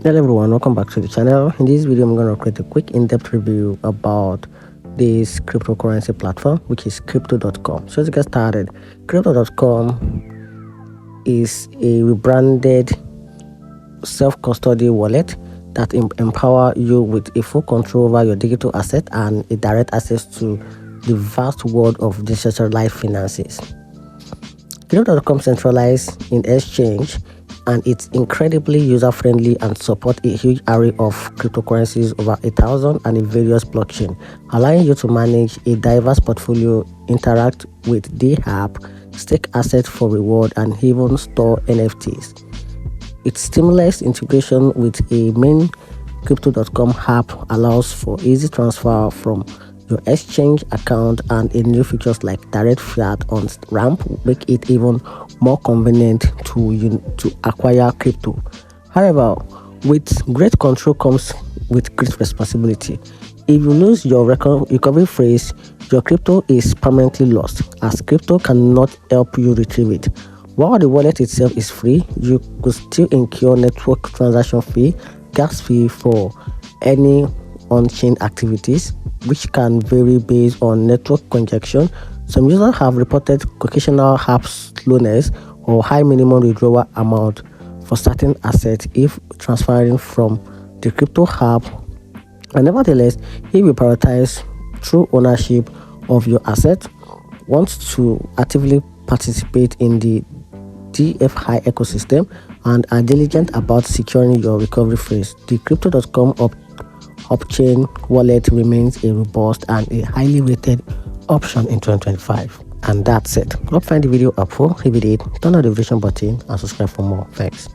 Hello everyone, welcome back to the channel. In this video I'm going to create a quick in-depth review about this cryptocurrency platform, which is crypto.com. So to get started, crypto.com is a rebranded self-custody wallet that empower you with a full control over your digital asset and a direct access to the vast world of decentralized finances. Crypto.com centralized in exchange, and it's incredibly user-friendly and support a huge array of cryptocurrencies over 1,000 and a various blockchain, allowing you to manage a diverse portfolio, interact with the app, stake assets for reward, and even store NFTs. Its seamless integration with a main crypto.com app allows for easy transfer from your exchange account, and a new features like direct fiat on ramp make it even more convenient to acquire crypto. However, with great control comes with great responsibility. If you lose your recovery phrase, your crypto is permanently lost, as crypto cannot help you retrieve it. While the wallet itself is free, you could still incur network transaction fee, gas fee for any on-chain activities, which can vary based on network congestion. Some users have reported occasional app slowness or high minimum withdrawal amount for certain assets if transferring from the crypto app. And nevertheless, if you prioritize true ownership of your asset, want to actively participate in the DeFi ecosystem, and are diligent about securing your recovery phrase, the crypto.com off-chain wallet remains a robust and a highly rated option in 2025. And that's it. Hope you find the video helpful. If you did, turn on the notification button and subscribe for more. Thanks.